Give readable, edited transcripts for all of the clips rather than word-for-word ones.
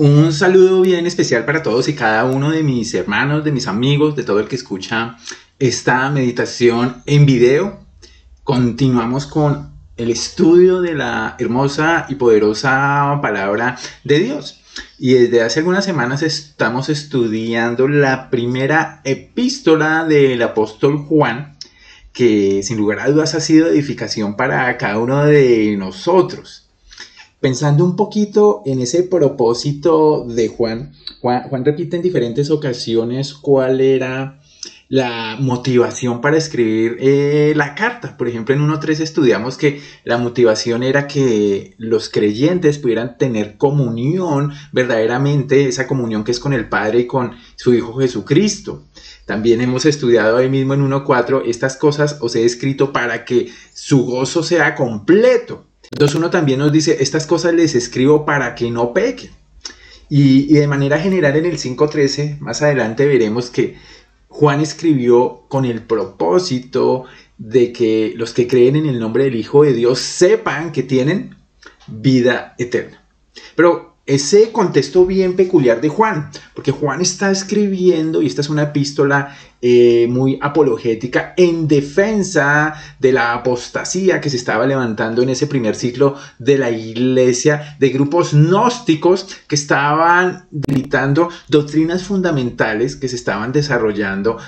Un saludo bien especial para todos y cada uno de mis hermanos, de mis amigos, de todo el que escucha esta meditación en video. Continuamos con el estudio de la hermosa y poderosa palabra de Dios. Y desde hace algunas semanas estamos estudiando la primera epístola del apóstol Juan, que sin lugar a dudas ha sido edificación para cada uno de nosotros. Pensando un poquito en ese propósito de Juan repite en diferentes ocasiones cuál era la motivación para escribir la carta. Por ejemplo, en 1.3 estudiamos que la motivación era que los creyentes pudieran tener comunión verdaderamente, esa comunión que es con el Padre y con su Hijo Jesucristo. También hemos estudiado ahí mismo en 1.4, estas cosas os he escrito para que su gozo sea completo. 2.1 también nos dice, estas cosas les escribo para que no pequen. Y de manera general en el 5.13, más adelante veremos que Juan escribió con el propósito de que los que creen en el nombre del Hijo de Dios sepan que tienen vida eterna. Pero ese contexto bien peculiar de Juan, porque Juan está escribiendo, y esta es una epístola muy apologética en defensa de la apostasía que se estaba levantando en ese primer ciclo de la iglesia, de grupos gnósticos que estaban gritando doctrinas fundamentales que se estaban desarrollando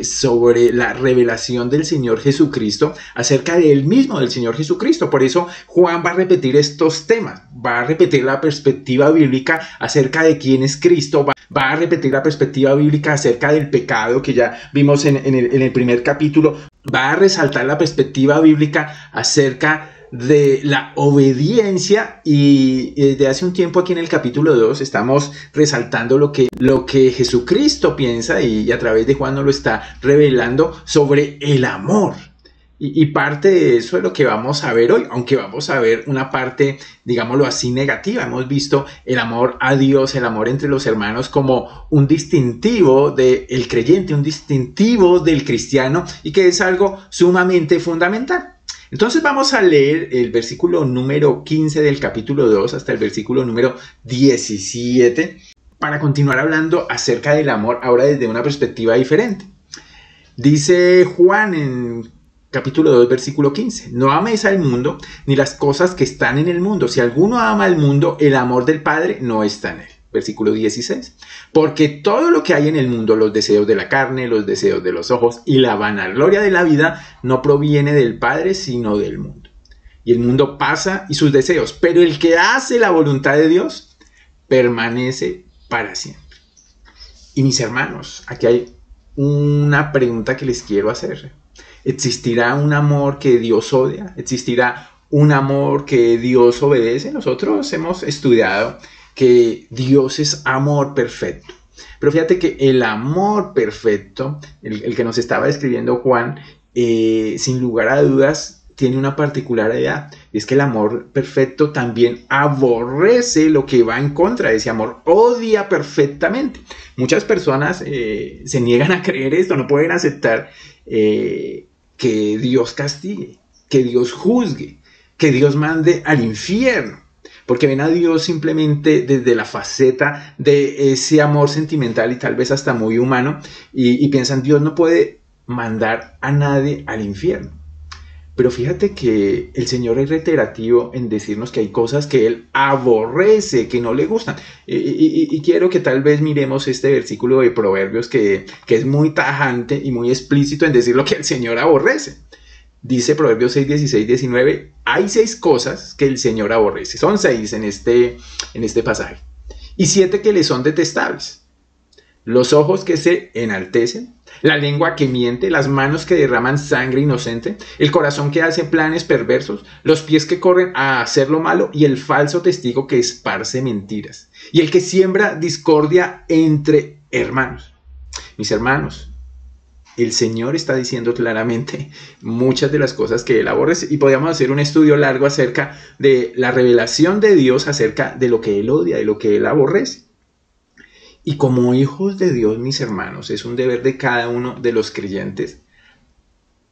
sobre la revelación del Señor Jesucristo, acerca del mismo del Señor Jesucristo. Por eso Juan va a repetir estos temas, va a repetir la perspectiva bíblica acerca de quién es Cristo, va a repetir la perspectiva bíblica acerca del pecado que ya vimos en el primer capítulo, va a resaltar la perspectiva bíblica acerca de la obediencia, y desde hace un tiempo aquí en el capítulo 2 estamos resaltando lo que Jesucristo piensa, y a través de Juan nos lo está revelando sobre el amor. Y parte de eso es lo que vamos a ver hoy, aunque vamos a ver una parte, digámoslo así, negativa. Hemos visto el amor a Dios, el amor entre los hermanos como un distintivo del creyente, un distintivo del cristiano, y que es algo sumamente fundamental. Entonces vamos a leer el versículo número 15 del capítulo 2 hasta el versículo número 17 para continuar hablando acerca del amor, ahora desde una perspectiva diferente. Dice Juan en capítulo 2, versículo 15. No améis al mundo, ni las cosas que están en el mundo. Si alguno ama al mundo, el amor del Padre no está en él. Versículo 16. Porque todo lo que hay en el mundo, los deseos de la carne, los deseos de los ojos y la vanagloria de la vida, no proviene del Padre, sino del mundo. Y el mundo pasa y sus deseos, pero el que hace la voluntad de Dios permanece para siempre. Y mis hermanos, aquí hay una pregunta que les quiero hacer. ¿Existirá un amor que Dios odia? ¿Existirá un amor que Dios obedece? Nosotros hemos estudiado que Dios es amor perfecto. Pero fíjate que el amor perfecto, el que nos estaba describiendo Juan, sin lugar a dudas, tiene una particularidad. Y es que el amor perfecto también aborrece lo que va en contra de ese amor. Odia perfectamente. Muchas personas se niegan a creer esto, no pueden aceptar que Dios castigue, que Dios juzgue, que Dios mande al infierno, porque ven a Dios simplemente desde la faceta de ese amor sentimental y tal vez hasta muy humano, y piensan, Dios no puede mandar a nadie al infierno. Pero fíjate que el Señor es reiterativo en decirnos que hay cosas que Él aborrece, que no le gustan. Y quiero que tal vez miremos este versículo de Proverbios que es muy tajante y muy explícito en decir lo que el Señor aborrece. Dice Proverbios 6, 16, 19, hay 6 cosas que el Señor aborrece. Son 6 en este pasaje. Y 7 que le son detestables. Los ojos que se enaltecen, la lengua que miente, las manos que derraman sangre inocente, el corazón que hace planes perversos, los pies que corren a hacer lo malo y el falso testigo que esparce mentiras, y el que siembra discordia entre hermanos. Mis hermanos, el Señor está diciendo claramente muchas de las cosas que Él aborrece, y podríamos hacer un estudio largo acerca de la revelación de Dios, acerca de lo que Él odia, de lo que Él aborrece. Y como hijos de Dios, mis hermanos, es un deber de cada uno de los creyentes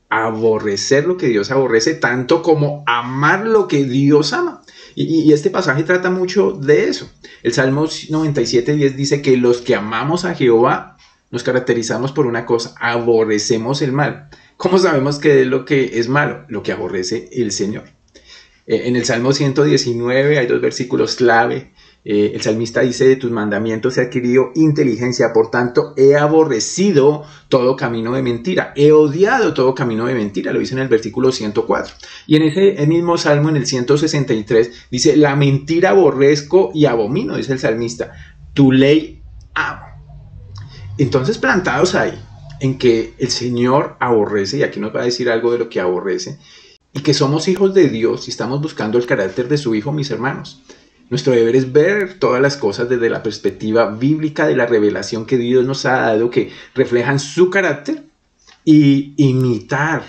aborrecer lo que Dios aborrece, tanto como amar lo que Dios ama. Y este pasaje trata mucho de eso. El Salmo 97:10 dice que los que amamos a Jehová nos caracterizamos por una cosa: aborrecemos el mal. ¿Cómo sabemos qué es lo que es malo? Lo que aborrece el Señor. En el Salmo 119 hay dos versículos clave. El salmista dice: de tus mandamientos he adquirido inteligencia, por tanto he aborrecido todo camino de mentira, he odiado todo camino de mentira, lo dice en el versículo 104. Y en ese mismo salmo, en el 163, dice: la mentira aborrezco y abomino, dice el salmista, tu ley amo. Entonces, plantados ahí, en que el Señor aborrece, y aquí nos va a decir algo de lo que aborrece, y que somos hijos de Dios y estamos buscando el carácter de su Hijo, mis hermanos. Nuestro deber es ver todas las cosas desde la perspectiva bíblica de la revelación que Dios nos ha dado, que reflejan su carácter, y imitar,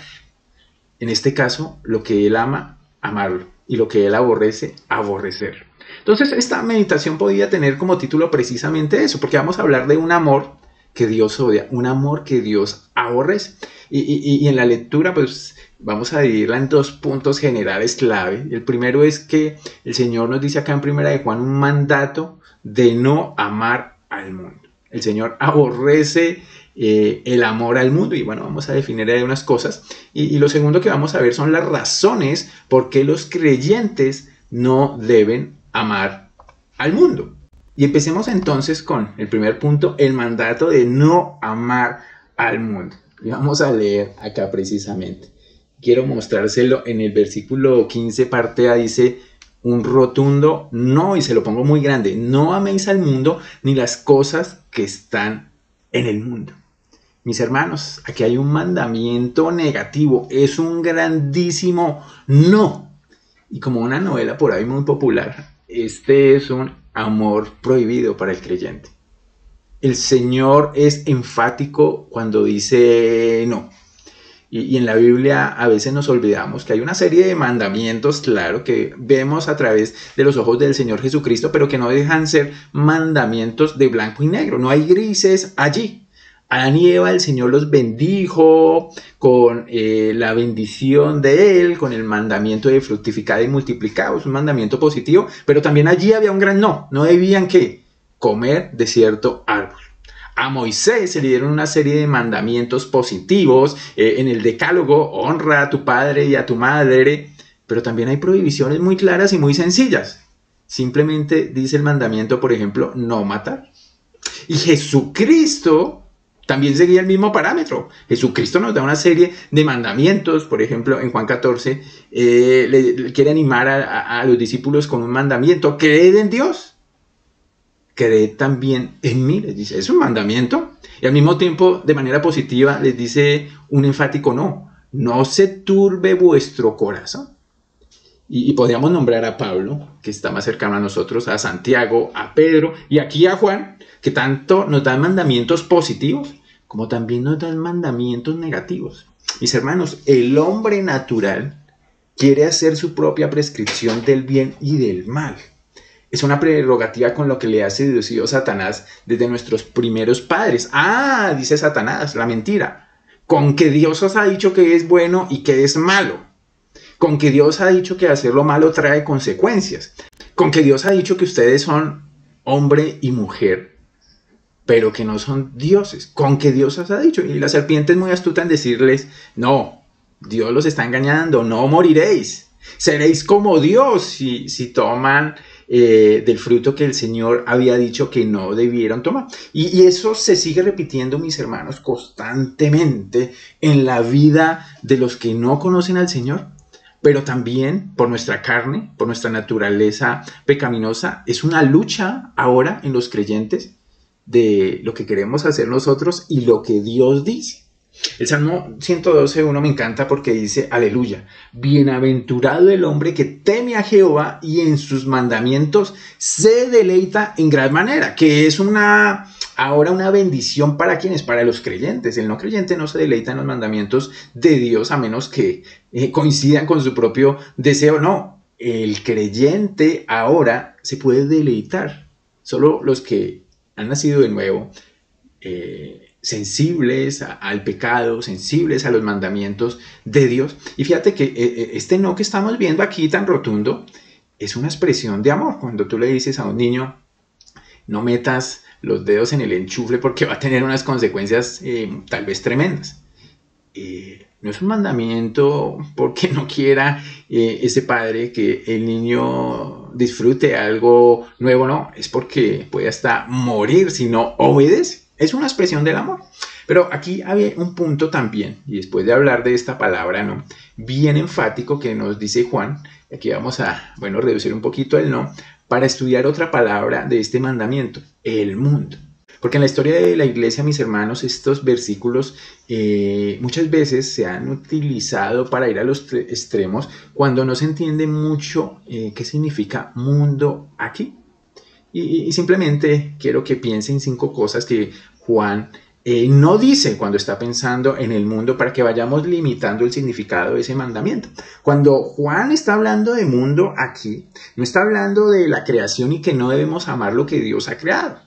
en este caso, lo que Él ama, amarlo, y lo que Él aborrece, aborrecer. Entonces, esta meditación podía tener como título precisamente eso, porque vamos a hablar de un amor que Dios odia, un amor que Dios aborrece. Y en la lectura, pues, vamos a dividirla en dos puntos generales clave. El primero es que el Señor nos dice acá en Primera de Juan un mandato de no amar al mundo. El Señor aborrece el amor al mundo, y bueno, vamos a definir ahí unas cosas. Y lo segundo que vamos a ver son las razones por qué los creyentes no deben amar al mundo. Y empecemos entonces con el primer punto: el mandato de no amar al mundo. Y vamos a leer acá precisamente. Quiero mostrárselo en el versículo 15, parte A, dice un rotundo no, y se lo pongo muy grande: no améis al mundo ni las cosas que están en el mundo. Mis hermanos, aquí hay un mandamiento negativo, es un grandísimo no. Y como una novela por ahí muy popular, este es un amor prohibido para el creyente. El Señor es enfático cuando dice no. Y en la Biblia a veces nos olvidamos que hay una serie de mandamientos, claro, que vemos a través de los ojos del Señor Jesucristo, pero que no dejan ser mandamientos de blanco y negro. No hay grises allí. Adán y Eva, el Señor los bendijo con la bendición de Él, con el mandamiento de fructificar y multiplicar, es un mandamiento positivo, pero también allí había un gran no. No debían ¿qué? Comer de cierto árbol. A Moisés se le dieron una serie de mandamientos positivos en el Decálogo: honra a tu padre y a tu madre, pero también hay prohibiciones muy claras y muy sencillas. Simplemente dice el mandamiento, por ejemplo, no matar. Y Jesucristo también seguía el mismo parámetro. Jesucristo nos da una serie de mandamientos, por ejemplo, en Juan 14, le quiere animar a los discípulos con un mandamiento: creed en Dios, creed también en mí, les dice. Es un mandamiento. Y al mismo tiempo, de manera positiva, les dice un enfático no: no se turbe vuestro corazón. Y podríamos nombrar a Pablo, que está más cercano a nosotros, a Santiago, a Pedro y aquí a Juan, que tanto nos dan mandamientos positivos como también nos dan mandamientos negativos. Mis hermanos, el hombre natural quiere hacer su propia prescripción del bien y del mal. Es una prerrogativa con lo que le ha seducido Satanás desde nuestros primeros padres. Dice Satanás, la mentira: con que Dios os ha dicho que es bueno y que es malo. Con que Dios ha dicho que hacer lo malo trae consecuencias. Con que Dios ha dicho que ustedes son hombre y mujer, pero que no son dioses. Con que Dios os ha dicho. Y la serpiente es muy astuta en decirles: no, Dios los está engañando, no moriréis. Seréis como Dios si toman del fruto que el Señor había dicho que no debieron tomar. Y eso se sigue repitiendo, mis hermanos, constantemente en la vida de los que no conocen al Señor. Pero también por nuestra carne, por nuestra naturaleza pecaminosa, es una lucha ahora en los creyentes de lo que queremos hacer nosotros y lo que Dios dice. El Salmo 112:1 me encanta porque dice: aleluya, bienaventurado el hombre que teme a Jehová y en sus mandamientos se deleita en gran manera, que es ahora una bendición para quienes, para los creyentes. El no creyente no se deleita en los mandamientos de Dios a menos que coincidan con su propio deseo. No, el creyente ahora se puede deleitar. Solo los que han nacido de nuevo, sensibles al pecado, sensibles a los mandamientos de Dios. Y fíjate que este no que estamos viendo aquí tan rotundo es una expresión de amor. Cuando tú le dices a un niño, no metas los dedos en el enchufe porque va a tener unas consecuencias tal vez tremendas. No es un mandamiento porque no quiera ese padre que el niño disfrute algo nuevo, no, es porque puede hasta morir si no obedece. Es una expresión del amor. Pero aquí había un punto también, y después de hablar de esta palabra, ¿no?, bien enfático que nos dice Juan. Aquí vamos a, bueno, reducir un poquito el no, para estudiar otra palabra de este mandamiento, el mundo. Porque en la historia de la iglesia, mis hermanos, estos versículos muchas veces se han utilizado para ir a los extremos cuando no se entiende mucho qué significa mundo aquí. Y simplemente quiero que piensen 5 cosas que Juan no dice cuando está pensando en el mundo, para que vayamos limitando el significado de ese mandamiento. Cuando Juan está hablando de mundo aquí, no está hablando de la creación y que no debemos amar lo que Dios ha creado.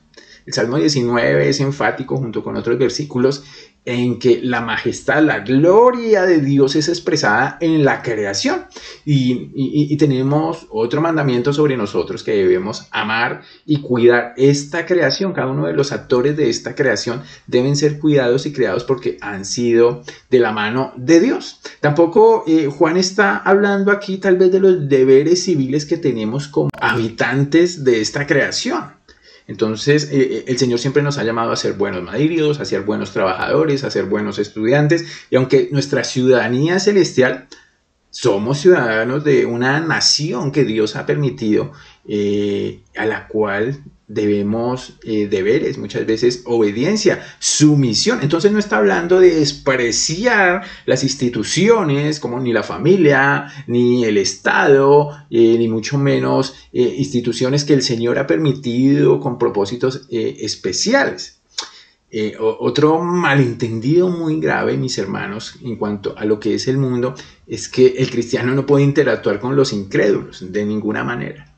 El Salmo 19 es enfático junto con otros versículos en que la majestad, la gloria de Dios es expresada en la creación. Y tenemos otro mandamiento sobre nosotros, que debemos amar y cuidar esta creación. Cada uno de los actores de esta creación deben ser cuidados y creados porque han sido de la mano de Dios. Tampoco Juan está hablando aquí tal vez de los deberes civiles que tenemos como habitantes de esta creación. Entonces, el Señor siempre nos ha llamado a ser buenos maridos, a ser buenos trabajadores, a ser buenos estudiantes. Y aunque nuestra ciudadanía es celestial, somos ciudadanos de una nación que Dios ha permitido, a la cual debemos deberes, muchas veces obediencia, sumisión. Entonces no está hablando de despreciar las instituciones como ni la familia, ni el Estado, ni mucho menos instituciones que el Señor ha permitido con propósitos especiales. Otro malentendido muy grave, mis hermanos, en cuanto a lo que es el mundo, es que el cristiano no puede interactuar con los incrédulos de ninguna manera.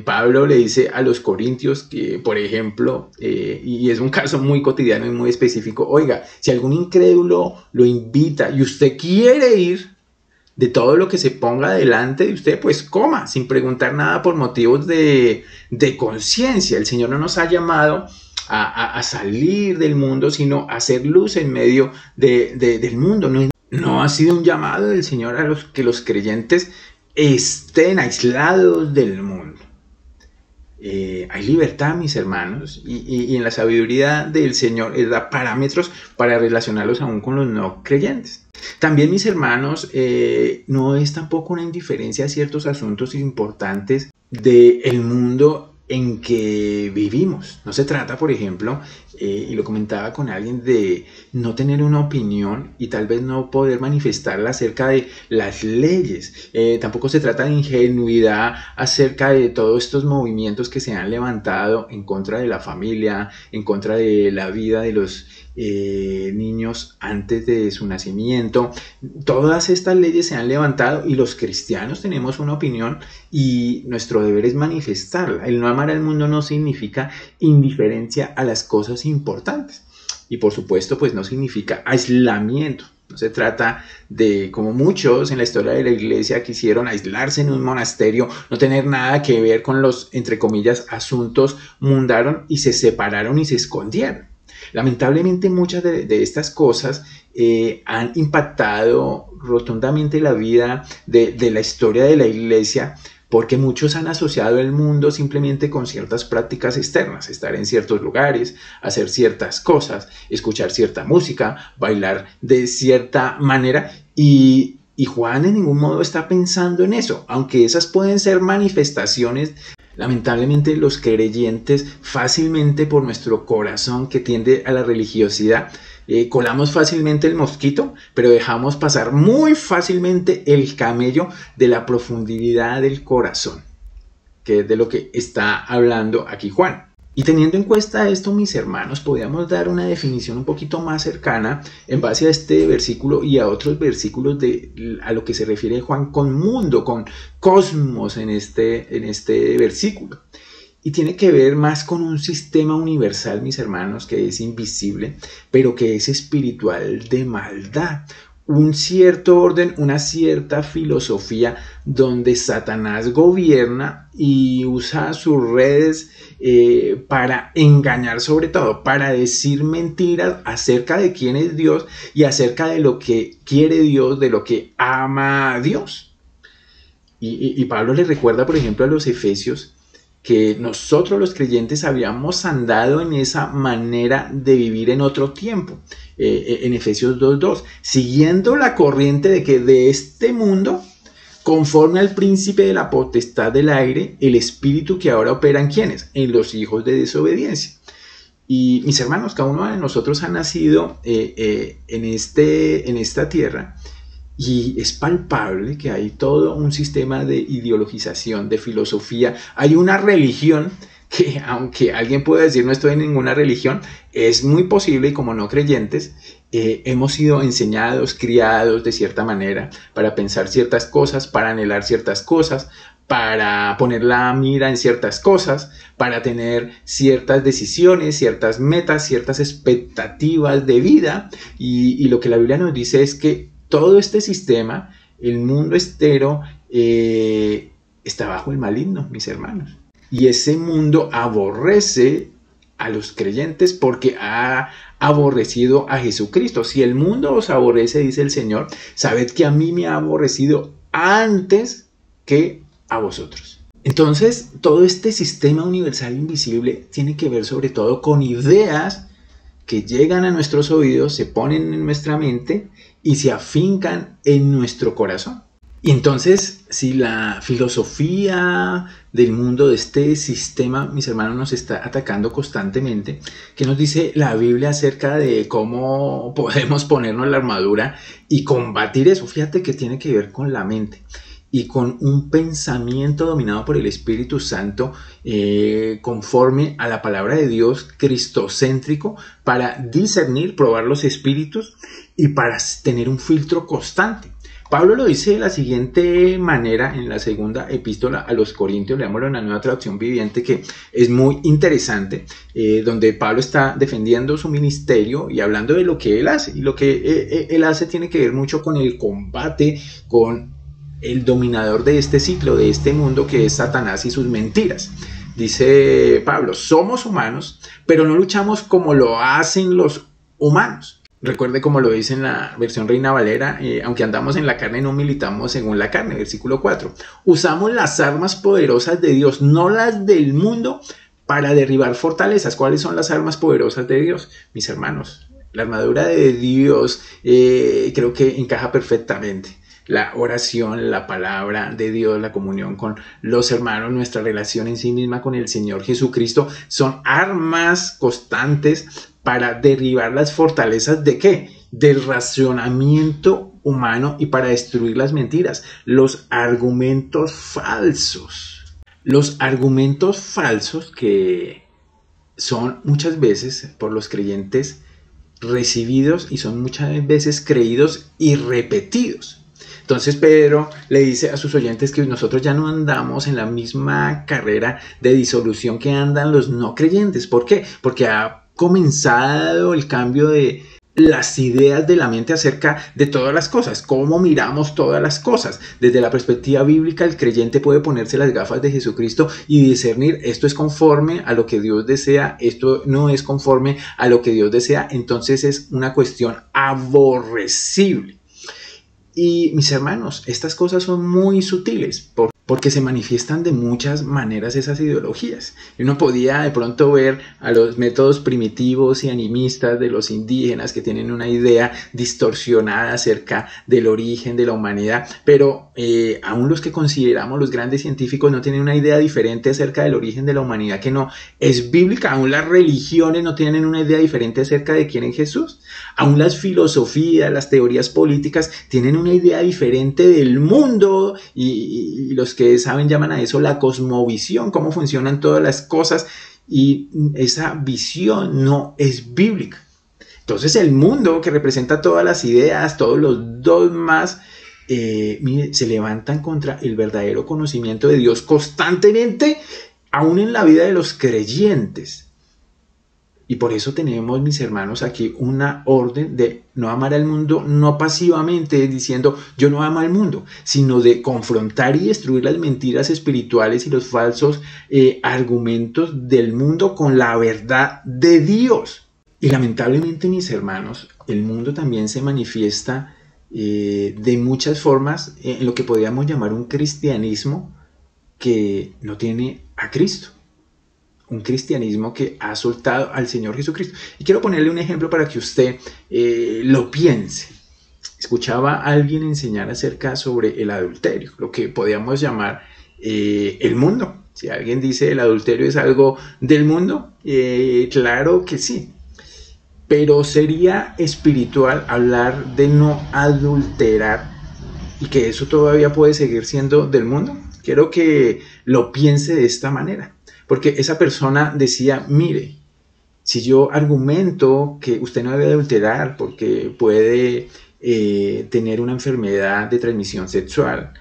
Pablo le dice a los corintios que, por ejemplo, y es un caso muy cotidiano y muy específico, oiga, si algún incrédulo lo invita y usted quiere ir, de todo lo que se ponga delante de usted, pues coma, sin preguntar nada por motivos de conciencia. El Señor no nos ha llamado a salir del mundo, sino a hacer luz en medio del mundo. No ha sido un llamado del Señor a que los creyentes estén aislados del mundo. Hay libertad, mis hermanos, y en la sabiduría del Señor Él da parámetros para relacionarlos aún con los no creyentes. También, mis hermanos, no es tampoco una indiferencia a ciertos asuntos importantes del mundo en que vivimos. No se trata, por ejemplo, y lo comentaba con alguien, de no tener una opinión y tal vez no poder manifestarla acerca de las leyes. Tampoco se trata de ingenuidad acerca de todos estos movimientos que se han levantado en contra de la familia, en contra de la vida de los niños antes de su nacimiento. Todas estas leyes se han levantado y los cristianos tenemos una opinión y nuestro deber es manifestarla. El no amar al mundo no significa indiferencia a las cosas importantes, y por supuesto pues no significa aislamiento. No se trata de, como muchos en la historia de la iglesia quisieron, aislarse en un monasterio, no tener nada que ver con los, entre comillas, asuntos mundanos, y se separaron y se escondieron. Lamentablemente muchas de estas cosas han impactado rotundamente la vida de la historia de la iglesia, porque muchos han asociado el mundo simplemente con ciertas prácticas externas, estar en ciertos lugares, hacer ciertas cosas, escuchar cierta música, bailar de cierta manera, y Juan en ningún modo está pensando en eso, aunque esas pueden ser manifestaciones. Lamentablemente los creyentes fácilmente, por nuestro corazón que tiende a la religiosidad, colamos fácilmente el mosquito, pero dejamos pasar muy fácilmente el camello de la profundidad del corazón, que es de lo que está hablando aquí Juan. Y teniendo en cuenta esto, mis hermanos, podríamos dar una definición un poquito más cercana en base a este versículo y a otros versículos a lo que se refiere Juan con mundo, con cosmos en este versículo. Y tiene que ver más con un sistema universal, mis hermanos, que es invisible, pero que es espiritual, de maldad. un cierto orden, una cierta filosofía donde Satanás gobierna y usa sus redes para engañar, sobre todo para decir mentiras acerca de quién es Dios y acerca de lo que quiere Dios, de lo que ama a Dios. Y Pablo le recuerda, por ejemplo, a los efesios que nosotros los creyentes habíamos andado en esa manera de vivir en otro tiempo, en Efesios 2:2, siguiendo la corriente de que de este mundo, conforme al príncipe de la potestad del aire, el espíritu que ahora opera en ¿quiénes? En los hijos de desobediencia. Y mis hermanos, cada uno de nosotros ha nacido en esta tierra. Y es palpable que hay todo un sistema de ideologización, de filosofía. Hay una religión que, aunque alguien pueda decir no estoy en ninguna religión, es muy posible y como no creyentes, hemos sido enseñados, criados de cierta manera para pensar ciertas cosas, para anhelar ciertas cosas, para poner la mira en ciertas cosas, para tener ciertas decisiones, ciertas metas, ciertas expectativas de vida. Y lo que la Biblia nos dice es que todo este sistema, el mundo entero, está bajo el maligno, mis hermanos. Y ese mundo aborrece a los creyentes porque ha aborrecido a Jesucristo. Si el mundo os aborrece, dice el Señor, sabed que a mí me ha aborrecido antes que a vosotros. Entonces, todo este sistema universal invisible tiene que ver sobre todo con ideas que llegan a nuestros oídos, se ponen en nuestra mente y se afincan en nuestro corazón. Y entonces, si la filosofía del mundo, de este sistema, mis hermanos, nos está atacando constantemente, ¿qué nos dice la Biblia acerca de cómo podemos ponernos la armadura y combatir eso? Fíjate que tiene que ver con la mente y con un pensamiento dominado por el Espíritu Santo, conforme a la palabra de Dios, cristocéntrico, para discernir, probar los espíritus y para tener un filtro constante. Pablo lo dice de la siguiente manera en la segunda epístola a los Corintios, leámoslo en la Nueva Traducción Viviente, que es muy interesante, donde Pablo está defendiendo su ministerio y hablando de lo que él hace. Y lo que él hace tiene que ver mucho con el combate, con el dominador de este ciclo, de este mundo, que es Satanás y sus mentiras. Dice Pablo, somos humanos, pero no luchamos como lo hacen los humanos. Recuerde como lo dice en la versión Reina Valera, aunque andamos en la carne, no militamos según la carne, versículo 4. Usamos las armas poderosas de Dios, no las del mundo, para derribar fortalezas. ¿Cuáles son las armas poderosas de Dios? Mis hermanos, la armadura de Dios creo que encaja perfectamente. La oración, la palabra de Dios, la comunión con los hermanos, nuestra relación en sí misma con el Señor Jesucristo son armas constantes para derribar las fortalezas ¿de qué? Del racionamiento humano y para destruir las mentiras, los argumentos falsos. Los argumentos falsos que son muchas veces por los creyentes recibidos y son muchas veces creídos y repetidos. Entonces Pedro le dice a sus oyentes que nosotros ya no andamos en la misma carrera de disolución que andan los no creyentes. ¿Por qué? Porque ha comenzado el cambio de las ideas de la mente acerca de todas las cosas, cómo miramos todas las cosas. Desde la perspectiva bíblica, el creyente puede ponerse las gafas de Jesucristo y discernir esto es conforme a lo que Dios desea, esto no es conforme a lo que Dios desea. Entonces es una cuestión aborrecible. Y mis hermanos, estas cosas son muy sutiles porque se manifiestan de muchas maneras esas ideologías. Y uno podía de pronto ver a los métodos primitivos y animistas de los indígenas que tienen una idea distorsionada acerca del origen de la humanidad, pero aún los que consideramos los grandes científicos no tienen una idea diferente acerca del origen de la humanidad que no es bíblica. Aún las religiones no tienen una idea diferente acerca de quién es Jesús. Aún las filosofías, las teorías políticas tienen una idea diferente del mundo y los que saben llaman a eso la cosmovisión, cómo funcionan todas las cosas, y esa visión no es bíblica. Entonces el mundo que representa todas las ideas, todos los dogmas, se levantan contra el verdadero conocimiento de Dios constantemente, aún en la vida de los creyentes. Y por eso tenemos, mis hermanos, aquí una orden de no amar al mundo, no pasivamente diciendo yo no amo al mundo, sino de confrontar y destruir las mentiras espirituales y los falsos argumentos del mundo con la verdad de Dios. Y lamentablemente, mis hermanos, el mundo también se manifiesta de muchas formas en lo que podríamos llamar un cristianismo que no tiene a Cristo. Un cristianismo que ha soltado al Señor Jesucristo. Y quiero ponerle un ejemplo para que usted lo piense. Escuchaba a alguien enseñar acerca sobre el adulterio, lo que podríamos llamar el mundo. Si alguien dice el adulterio es algo del mundo, claro que sí. Pero sería espiritual hablar de no adulterar y que eso todavía puede seguir siendo del mundo. Quiero que lo piense de esta manera. Porque esa persona decía, mire, si yo argumento que usted no debe adulterar porque puede tener una enfermedad de transmisión sexual,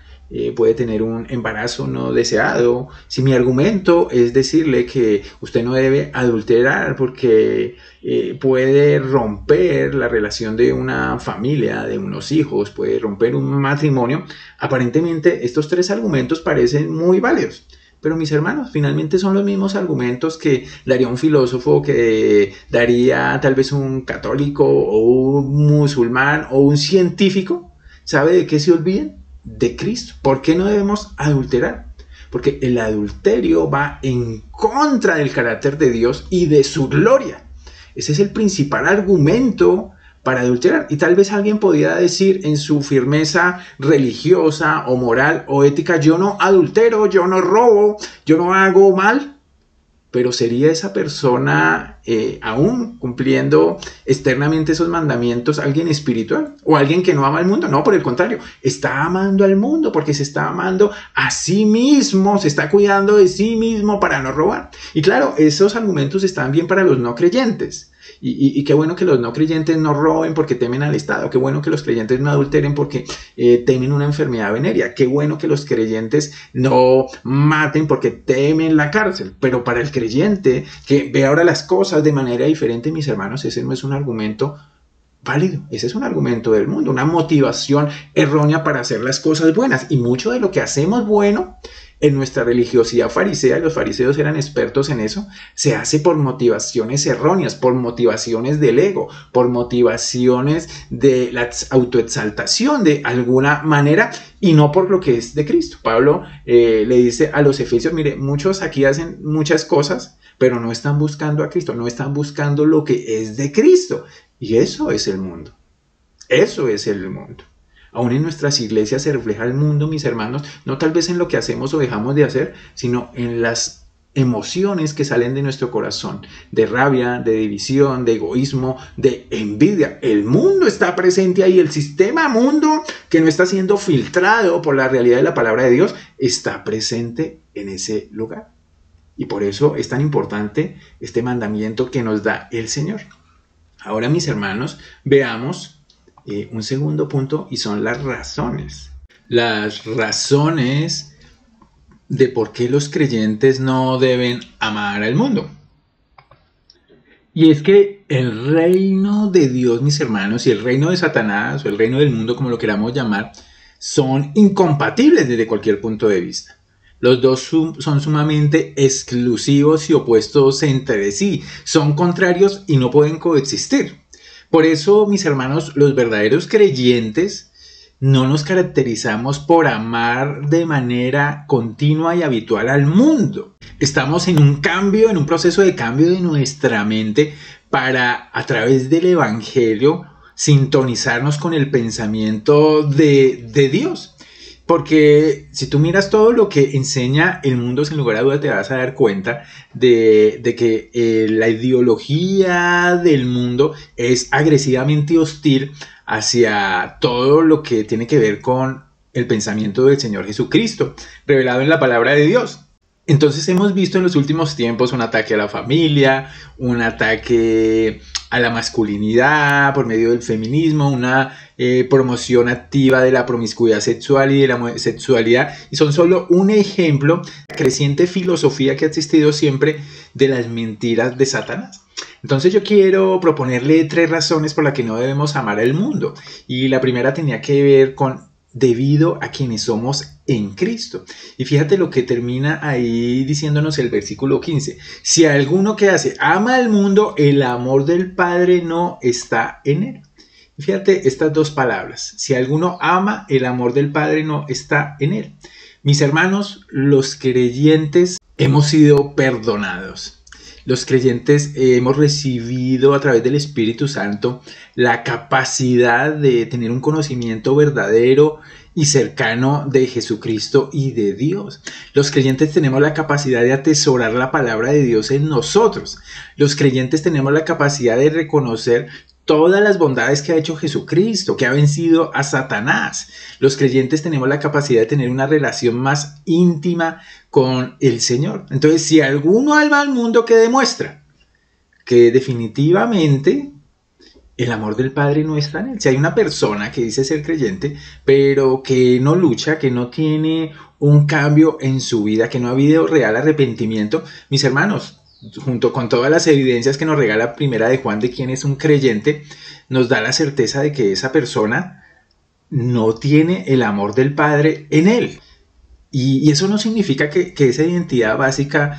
puede tener un embarazo no deseado, si mi argumento es decirle que usted no debe adulterar porque puede romper la relación de una familia, de unos hijos, puede romper un matrimonio, aparentemente estos tres argumentos parecen muy válidos. Pero mis hermanos, finalmente son los mismos argumentos que daría un filósofo, que daría tal vez un católico o un musulmán o un científico. ¿Sabe de qué se olviden? De Cristo. ¿Por qué no debemos adulterar? Porque el adulterio va en contra del carácter de Dios y de su gloria. Ese es el principal argumento para adulterar. Y tal vez alguien podía decir en su firmeza religiosa o moral o ética, yo no adultero, yo no robo, yo no hago mal. Pero ¿sería esa persona aún cumpliendo externamente esos mandamientos alguien espiritual? ¿O alguien que no ama al mundo? No, por el contrario, está amando al mundo porque se está amando a sí mismo, se está cuidando de sí mismo para no robar. Y claro, esos argumentos están bien para los no creyentes. Y qué bueno que los no creyentes no roben porque temen al Estado. Qué bueno que los creyentes no adulteren porque temen una enfermedad venérea. Qué bueno que los creyentes no maten porque temen la cárcel. Pero para el creyente que ve ahora las cosas de manera diferente, mis hermanos, ese no es un argumento válido. Ese es un argumento del mundo, una motivación errónea para hacer las cosas buenas. Y mucho de lo que hacemos bueno en nuestra religiosidad farisea, y los fariseos eran expertos en eso, se hace por motivaciones erróneas, por motivaciones del ego, por motivaciones de la autoexaltación de alguna manera y no por lo que es de Cristo. Pablo le dice a los efesios, mire, muchos aquí hacen muchas cosas, pero no están buscando a Cristo, no están buscando lo que es de Cristo. Y eso es el mundo. Eso es el mundo. Aún en nuestras iglesias se refleja el mundo, mis hermanos, no tal vez en lo que hacemos o dejamos de hacer, sino en las emociones que salen de nuestro corazón, de rabia, de división, de egoísmo, de envidia. El mundo está presente ahí, el sistema mundo que no está siendo filtrado por la realidad de la palabra de Dios, está presente en ese lugar. Y por eso es tan importante este mandamiento que nos da el Señor. Ahora, mis hermanos, veamos un segundo punto y son las razones. Las razones de por qué los creyentes no deben amar al mundo. Y es que el reino de Dios, mis hermanos, y el reino de Satanás, o el reino del mundo, como lo queramos llamar, son incompatibles desde cualquier punto de vista. Los dos son sumamente exclusivos y opuestos entre sí. Son contrarios y no pueden coexistir. Por eso, mis hermanos, los verdaderos creyentes no nos caracterizamos por amar de manera continua y habitual al mundo. Estamos en un cambio, en un proceso de cambio de nuestra mente para, a través del Evangelio, sintonizarnos con el pensamiento de Dios. Porque si tú miras todo lo que enseña el mundo, sin lugar a duda te vas a dar cuenta de que la ideología del mundo es agresivamente hostil hacia todo lo que tiene que ver con el pensamiento del Señor Jesucristo, revelado en la palabra de Dios. Entonces hemos visto en los últimos tiempos un ataque a la familia, un ataque a la masculinidad por medio del feminismo, una promoción activa de la promiscuidad sexual y de la sexualidad, y son solo un ejemplo de la creciente filosofía que ha existido siempre de las mentiras de Satanás. Entonces yo quiero proponerle 3 razones por las que no debemos amar al mundo. Y la primera tenía que ver con debido a quienes somos en Cristo. Y fíjate lo que termina ahí diciéndonos el versículo 15. Si alguno que hace ama al mundo, el amor del Padre no está en él. Y fíjate estas 2 palabras. Si alguno ama, el amor del Padre no está en él. Mis hermanos, los creyentes hemos sido perdonados. Los creyentes hemos recibido a través del Espíritu Santo la capacidad de tener un conocimiento verdadero y cercano de Jesucristo y de Dios. Los creyentes tenemos la capacidad de atesorar la palabra de Dios en nosotros. Los creyentes tenemos la capacidad de reconocer todas las bondades que ha hecho Jesucristo, que ha vencido a Satanás. Los creyentes tenemos la capacidad de tener una relación más íntima con el Señor. Entonces, si alguno ama al mundo, ¿qué demuestra? Que definitivamente el amor del Padre no está en él. Si hay una persona que dice ser creyente, pero que no lucha, que no tiene un cambio en su vida, que no ha habido real arrepentimiento, mis hermanos, junto con todas las evidencias que nos regala Primera de Juan de quién es un creyente, nos da la certeza de que esa persona no tiene el amor del Padre en él. Y eso no significa que esa identidad básica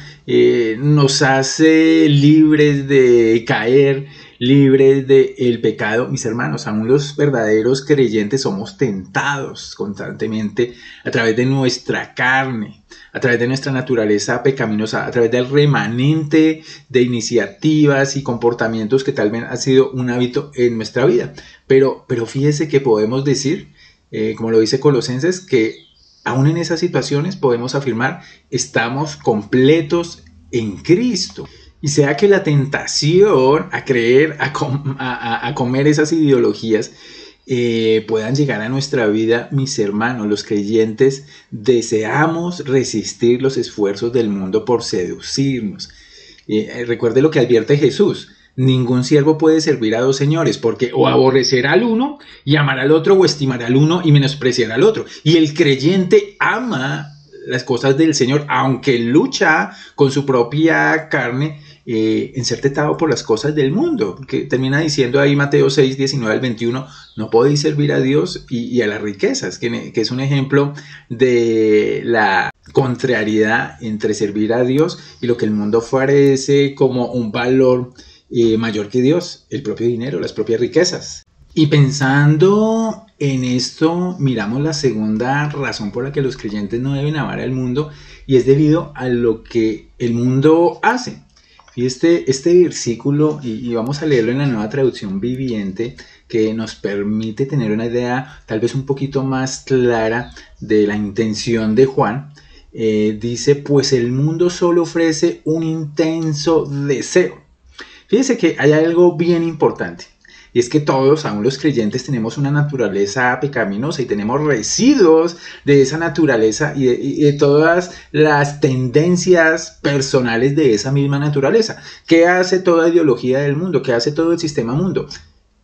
nos hace libres de caer, libres del pecado. Mis hermanos, aún los verdaderos creyentes somos tentados constantemente a través de nuestra carne, a través de nuestra naturaleza pecaminosa, a través del remanente de iniciativas y comportamientos que tal vez ha sido un hábito en nuestra vida. Pero fíjese que podemos decir, como lo dice Colosenses, que aún en esas situaciones podemos afirmar, estamos completos en Cristo. Y sea que la tentación a creer, a comer esas ideologías puedan llegar a nuestra vida, mis hermanos, los creyentes, deseamos resistir los esfuerzos del mundo por seducirnos. Recuerde lo que advierte Jesús. Ningún siervo puede servir a 2 señores, porque o aborrecerá al uno y amará al otro, o estimará al uno y menospreciará al otro. Y el creyente ama las cosas del Señor, aunque lucha con su propia carne en ser tentado por las cosas del mundo. Que termina diciendo ahí Mateo 6, 19 al 21, no podéis servir a Dios y a las riquezas, que es un ejemplo de la contrariedad entre servir a Dios y lo que el mundo ofrece como un valor mayor que Dios, el propio dinero, las propias riquezas. Y pensando en esto, miramos la segunda razón por la que los creyentes no deben amar al mundo, y es debido a lo que el mundo hace. Y este versículo, y vamos a leerlo en la Nueva Traducción Viviente, que nos permite tener una idea tal vez un poquito más clara de la intención de Juan. Dice, pues el mundo solo ofrece un intenso deseo. Fíjense que hay algo bien importante, y es que todos, aún los creyentes, tenemos una naturaleza pecaminosa y tenemos residuos de esa naturaleza y de todas las tendencias personales de esa misma naturaleza. ¿Qué hace toda ideología del mundo? ¿Qué hace todo el sistema mundo?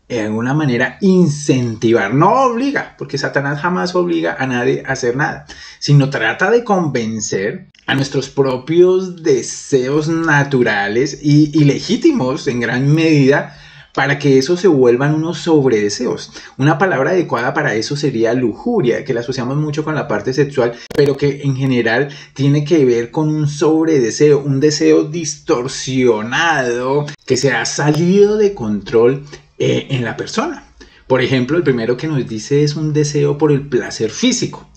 De alguna manera incentivar, no obliga, porque Satanás jamás obliga a nadie a hacer nada, sino trata de convencer a nuestros propios deseos naturales y legítimos en gran medida para que eso se vuelvan unos sobredeseos. Una palabra adecuada para eso sería lujuria, que la asociamos mucho con la parte sexual, pero que en general tiene que ver con un sobredeseo, un deseo distorsionado que se ha salido de control en la persona. Por ejemplo, el primero que nos dice es un deseo por el placer físico.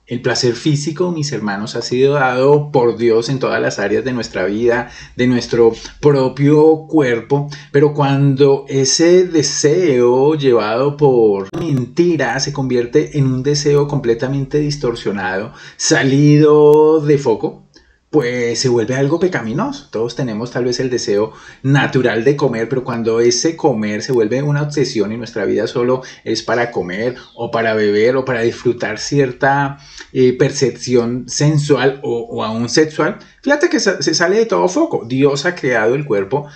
El placer físico, mis hermanos, ha sido dado por Dios en todas las áreas de nuestra vida, de nuestro propio cuerpo, pero cuando ese deseo llevado por mentira se convierte en un deseo completamente distorsionado, salido de foco, pues se vuelve algo pecaminoso. Todos tenemos tal vez el deseo natural de comer, pero cuando ese comer se vuelve una obsesión y nuestra vida solo es para comer o para beber o para disfrutar cierta percepción sensual o aún sexual, fíjate que se sale de todo foco. Dios ha creado el cuerpo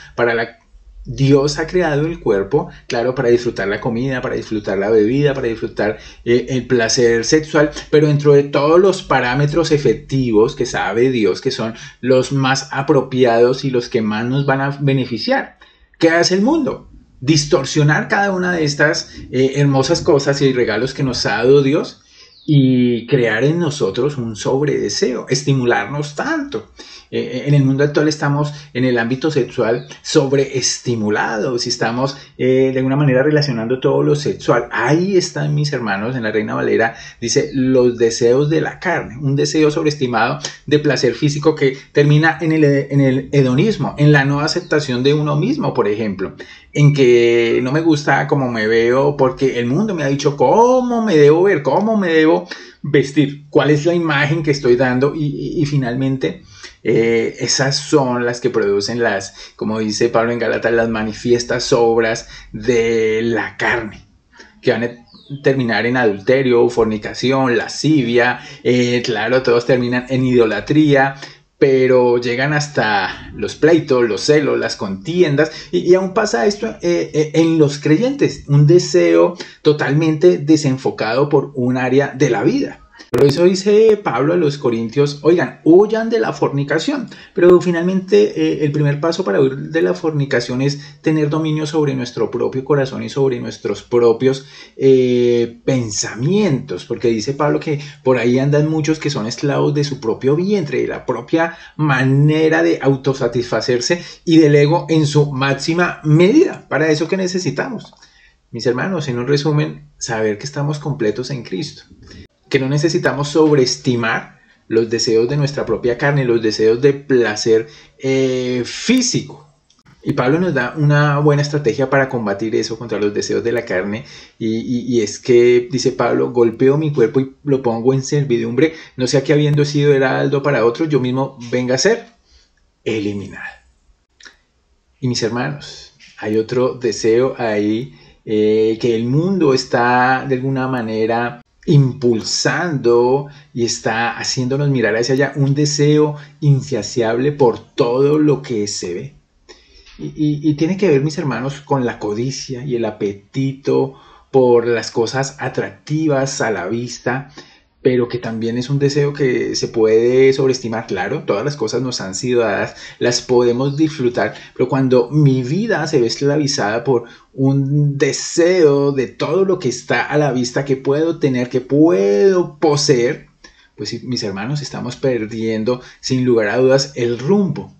claro, para disfrutar la comida, para disfrutar la bebida, para disfrutar el placer sexual, pero dentro de todos los parámetros efectivos que sabe Dios, que son los más apropiados y los que más nos van a beneficiar. ¿Qué hace el mundo? Distorsionar cada una de estas hermosas cosas y regalos que nos ha dado Dios y crear en nosotros un sobredeseo, estimularnos tanto. En el mundo actual estamos en el ámbito sexual sobreestimulados y estamos de alguna manera relacionando todo lo sexual. Ahí están, mis hermanos, en la Reina Valera dice los deseos de la carne, un deseo sobreestimado de placer físico que termina en el hedonismo, en la no aceptación de uno mismo, por ejemplo, en que no me gusta cómo me veo porque el mundo me ha dicho cómo me debo ver, cómo me debo vestir, cuál es la imagen que estoy dando y finalmente esas son las que producen las, como dice Pablo en Gálatas, las manifiestas obras de la carne, que van a terminar en adulterio, fornicación, lascivia, claro, todos terminan en idolatría, pero llegan hasta los pleitos, los celos, las contiendas, y aún pasa esto en los creyentes, un deseo totalmente desenfocado por un área de la vida. Por eso dice Pablo a los Corintios, oigan, huyan de la fornicación. Pero finalmente el primer paso para huir de la fornicación es tener dominio sobre nuestro propio corazón y sobre nuestros propios pensamientos. Porque dice Pablo que por ahí andan muchos que son esclavos de su propio vientre, de la propia manera de autosatisfacerse y del ego en su máxima medida. Para eso que necesitamos, mis hermanos, en un resumen, saber que estamos completos en Cristo. Que no necesitamos sobreestimar los deseos de nuestra propia carne, los deseos de placer físico. Y Pablo nos da una buena estrategia para combatir eso contra los deseos de la carne. Y es que, dice Pablo, golpeo mi cuerpo y lo pongo en servidumbre, no sea que habiendo sido heraldo para otros, yo mismo venga a ser eliminado. Y mis hermanos, hay otro deseo ahí que el mundo está de alguna manera impulsando y está haciéndonos mirar hacia allá, un deseo insaciable por todo lo que se ve. Y tiene que ver, mis hermanos, con la codicia y el apetito por las cosas atractivas a la vista, pero que también es un deseo que se puede sobreestimar. Claro, todas las cosas nos han sido dadas, las podemos disfrutar, pero cuando mi vida se ve esclavizada por un deseo de todo lo que está a la vista, que puedo tener, que puedo poseer, pues mis hermanos, estamos perdiendo sin lugar a dudas el rumbo.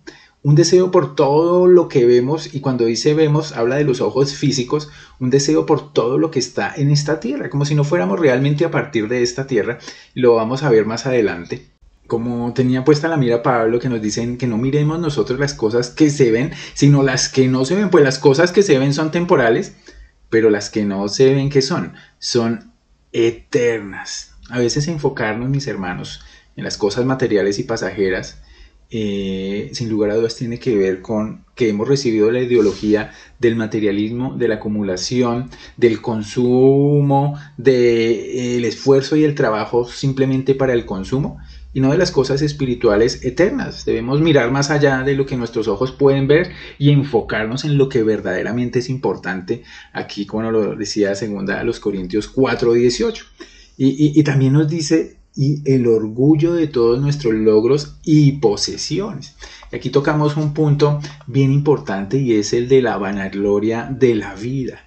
Un deseo por todo lo que vemos, y cuando dice vemos, habla de los ojos físicos, un deseo por todo lo que está en esta tierra, como si no fuéramos realmente a partir de esta tierra, y lo vamos a ver más adelante. Como tenía puesta la mira Pablo, que nos dicen que no miremos nosotros las cosas que se ven, sino las que no se ven, pues las cosas que se ven son temporales, pero las que no se ven, ¿qué son? Son eternas. A veces enfocarnos, mis hermanos, en las cosas materiales y pasajeras, sin lugar a dudas tiene que ver con que hemos recibido la ideología del materialismo, de la acumulación, del consumo, del esfuerzo y el trabajo simplemente para el consumo y no de las cosas espirituales eternas. Debemos mirar más allá de lo que nuestros ojos pueden ver y enfocarnos en lo que verdaderamente es importante. Aquí, como lo decía segunda a los Corintios 4:18. Y también nos dice y el orgullo de todos nuestros logros y posesiones. Y aquí tocamos un punto bien importante y es el de la vanagloria de la vida.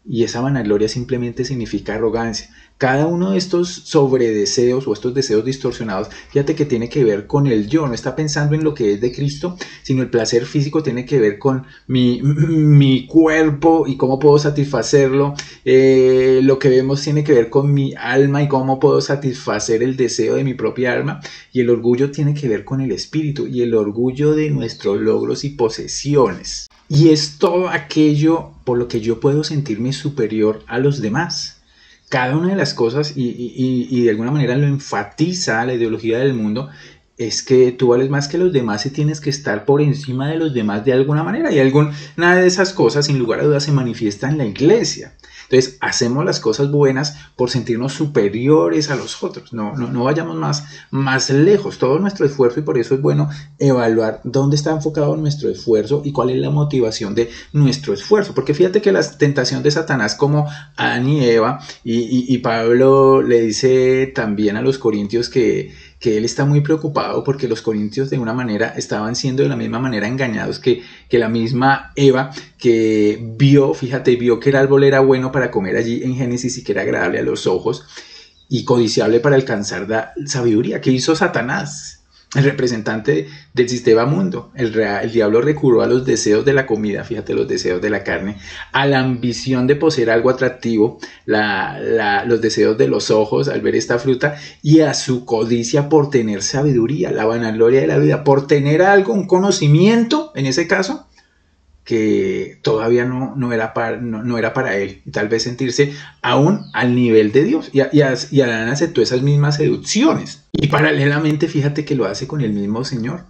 Y esa vanagloria simplemente significa arrogancia. Cada uno de estos sobredeseos o estos deseos distorsionados, fíjate que tiene que ver con el yo, no está pensando en lo que es de Cristo, sino el placer físico tiene que ver con mi cuerpo y cómo puedo satisfacerlo. Lo que vemos tiene que ver con mi alma y cómo puedo satisfacer el deseo de mi propia alma. Y el orgullo tiene que ver con el espíritu y el orgullo de nuestros logros y posesiones. Y es todo aquello por lo que yo puedo sentirme superior a los demás. Cada una de las cosas, y de alguna manera lo enfatiza la ideología del mundo, es que tú vales más que los demás y tienes que estar por encima de los demás de alguna manera. Y alguna de esas cosas, sin lugar a dudas, se manifiesta en la iglesia. Entonces, hacemos las cosas buenas por sentirnos superiores a los otros. No vayamos más lejos. Todo nuestro esfuerzo, y por eso es bueno evaluar dónde está enfocado nuestro esfuerzo y cuál es la motivación de nuestro esfuerzo. Porque fíjate que la tentación de Satanás, como Adán y Eva, y Pablo le dice también a los Corintios que que él está muy preocupado porque los corintios de una manera estaban siendo de la misma manera engañados que la misma Eva, que vio que el árbol era bueno para comer allí en Génesis y que era agradable a los ojos y codiciable para alcanzar la sabiduría. ¿Qué hizo Satanás? El representante del sistema mundo, el diablo recurrió a los deseos de la comida, fíjate, los deseos de la carne, a la ambición de poseer algo atractivo, los deseos de los ojos al ver esta fruta, y a su codicia por tener sabiduría, la vanagloria de la vida, por tener algo, un conocimiento, en ese caso, que todavía no era para él, y tal vez sentirse aún al nivel de Dios, y Adán aceptó esas mismas seducciones, y paralelamente fíjate que lo hace con el mismo Señor.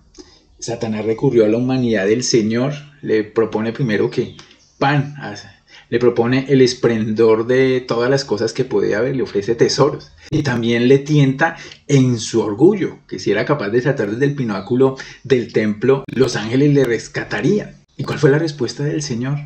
Satanás recurrió a la humanidad del Señor, le propone primero que pan, le propone el esplendor de todas las cosas que puede haber, le ofrece tesoros, y también le tienta en su orgullo, que si era capaz de saltar desde el pináculo del templo, los ángeles le rescatarían. ¿Y cuál fue la respuesta del Señor?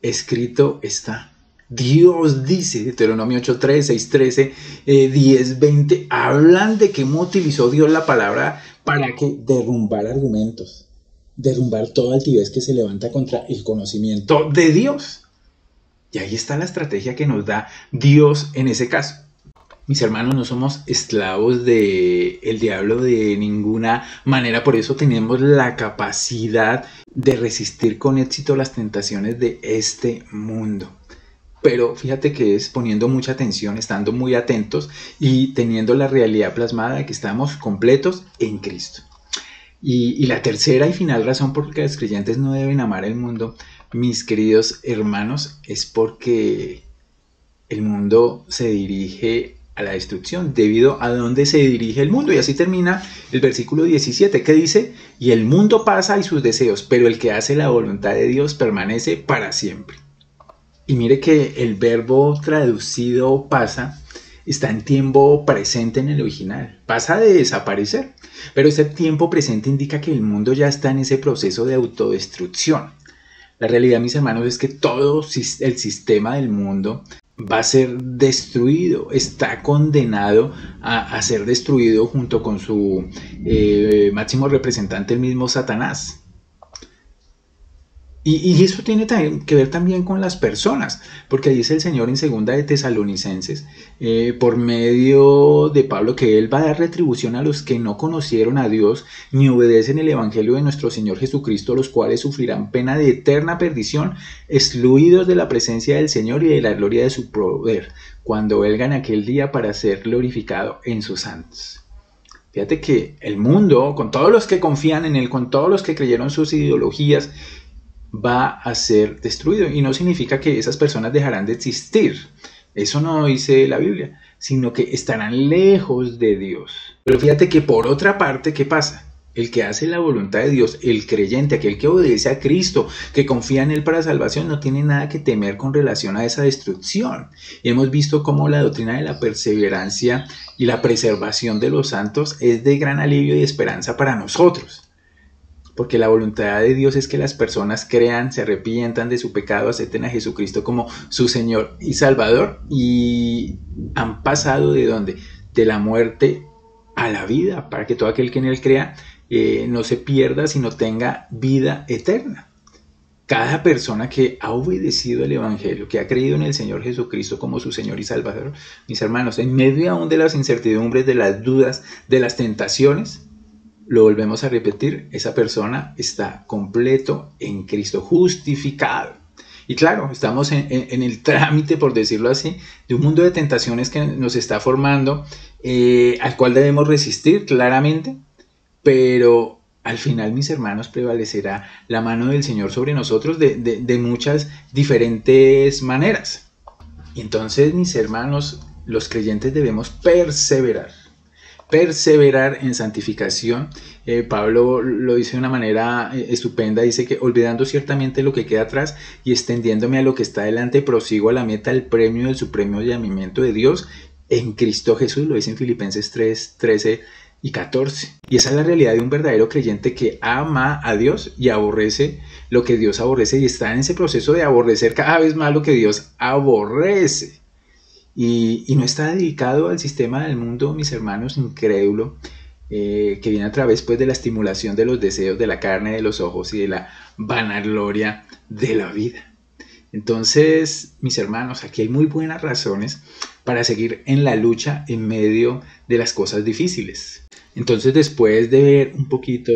Escrito está. Dios dice, Deuteronomio 8:3, 6:13, 10:20, hablan de cómo utilizó Dios la palabra para que derrumbar argumentos, derrumbar toda altivez que se levanta contra el conocimiento de Dios. Y ahí está la estrategia que nos da Dios en ese caso. Mis hermanos, no somos esclavos del diablo de ninguna manera, por eso tenemos la capacidad de resistir con éxito las tentaciones de este mundo. Pero fíjate que es poniendo mucha atención, estando muy atentos y teniendo la realidad plasmada de que estamos completos en Cristo. Y la tercera y final razón por la que los creyentes no deben amar el mundo, mis queridos hermanos, es porque el mundo se dirige a la destrucción, debido a dónde se dirige el mundo. Y así termina el versículo 17, que dice: y el mundo pasa y sus deseos, pero el que hace la voluntad de Dios permanece para siempre. Y mire que el verbo traducido pasa está en tiempo presente en el original, pasa de desaparecer, pero este tiempo presente indica que el mundo ya está en ese proceso de autodestrucción. La realidad, mis hermanos, es que todo el sistema del mundo va a ser destruido, está condenado a ser destruido junto con su máximo representante, el mismo Satanás. Y eso tiene que ver también con las personas, porque dice el Señor en 2 de Tesalonicenses, por medio de Pablo, que Él va a dar retribución a los que no conocieron a Dios ni obedecen el Evangelio de nuestro Señor Jesucristo, los cuales sufrirán pena de eterna perdición, excluidos de la presencia del Señor y de la gloria de su poder, cuando venga en aquel día para ser glorificado en sus santos. Fíjate que el mundo, con todos los que confían en Él, con todos los que creyeron sus ideologías, va a ser destruido, y no significa que esas personas dejarán de existir, eso no dice la Biblia, sino que estarán lejos de Dios. Pero fíjate que por otra parte, ¿qué pasa? El que hace la voluntad de Dios, el creyente, aquel que obedece a Cristo, que confía en Él para salvación, no tiene nada que temer con relación a esa destrucción. Y hemos visto cómo la doctrina de la perseverancia y la preservación de los santos es de gran alivio y esperanza para nosotros. Porque la voluntad de Dios es que las personas crean, se arrepientan de su pecado, acepten a Jesucristo como su Señor y Salvador, y han pasado ¿de dónde? De la muerte a la vida, para que todo aquel que en Él crea no se pierda, sino tenga vida eterna. Cada persona que ha obedecido el Evangelio, que ha creído en el Señor Jesucristo como su Señor y Salvador, mis hermanos, en medio aún de las incertidumbres, de las dudas, de las tentaciones, lo volvemos a repetir, esa persona está completo en Cristo, justificado. Y claro, estamos en el trámite, por decirlo así, de un mundo de tentaciones que nos está formando, al cual debemos resistir claramente, pero al final, mis hermanos, prevalecerá la mano del Señor sobre nosotros de muchas diferentes maneras. Y entonces, mis hermanos, los creyentes debemos perseverar en santificación. Pablo lo dice de una manera estupenda, dice que olvidando ciertamente lo que queda atrás y extendiéndome a lo que está delante, prosigo a la meta del premio del supremo llamamiento de Dios en Cristo Jesús, lo dice en Filipenses 3, 13 y 14. Y esa es la realidad de un verdadero creyente que ama a Dios y aborrece lo que Dios aborrece, y está en ese proceso de aborrecer cada vez más lo que Dios aborrece. y no está dedicado al sistema del mundo, mis hermanos, incrédulo, que viene a través pues de la estimulación de los deseos de la carne, de los ojos y de la vanagloria de la vida. Entonces, mis hermanos, aquí hay muy buenas razones para seguir en la lucha en medio de las cosas difíciles. Entonces, después de ver un poquito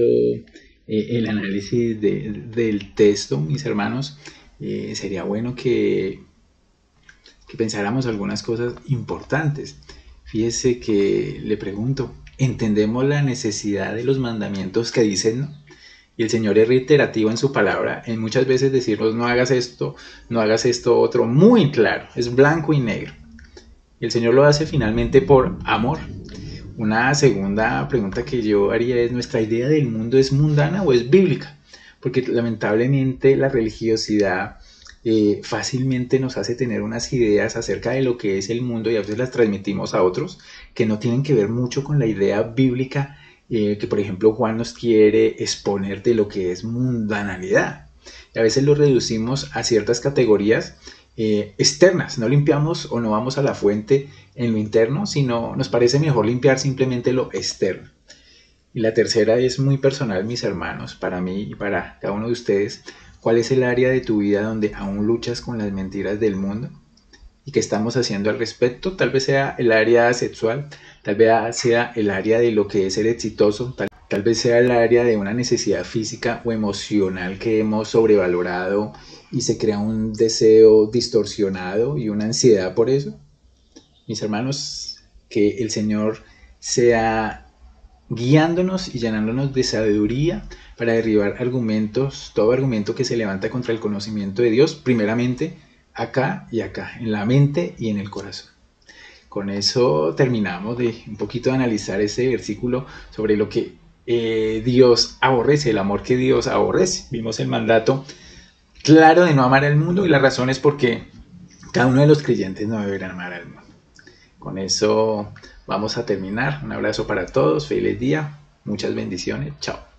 el análisis del texto, mis hermanos, sería bueno que pensáramos algunas cosas importantes. Fíjese que le pregunto, ¿entendemos la necesidad de los mandamientos que dicen no? Y el Señor es reiterativo en su palabra, en muchas veces decirnos no hagas esto, no hagas esto otro, muy claro, es blanco y negro. Y el Señor lo hace finalmente por amor. Una segunda pregunta que yo haría es, ¿nuestra idea del mundo es mundana o es bíblica? Porque lamentablemente la religiosidad fácilmente nos hace tener unas ideas acerca de lo que es el mundo y a veces las transmitimos a otros que no tienen que ver mucho con la idea bíblica que por ejemplo Juan nos quiere exponer de lo que es mundanalidad. Y a veces lo reducimos a ciertas categorías externas, no limpiamos o no vamos a la fuente en lo interno, sino nos parece mejor limpiar simplemente lo externo. Y la tercera es muy personal, mis hermanos, para mí y para cada uno de ustedes. ¿Cuál es el área de tu vida donde aún luchas con las mentiras del mundo? ¿Y qué estamos haciendo al respecto? Tal vez sea el área sexual, tal vez sea el área de lo que es ser exitoso, tal vez sea el área de una necesidad física o emocional que hemos sobrevalorado y se crea un deseo distorsionado y una ansiedad por eso. Mis hermanos, que el Señor sea guiándonos y llenándonos de sabiduría para derribar argumentos, todo argumento que se levanta contra el conocimiento de Dios, primeramente acá y acá, en la mente y en el corazón. Con eso terminamos de un poquito de analizar ese versículo sobre lo que Dios aborrece, el amor que Dios aborrece. Vimos el mandato claro de no amar al mundo y la razón es porque cada uno de los creyentes no debe amar al mundo. Con eso vamos a terminar. Un abrazo para todos, feliz día, muchas bendiciones, chao.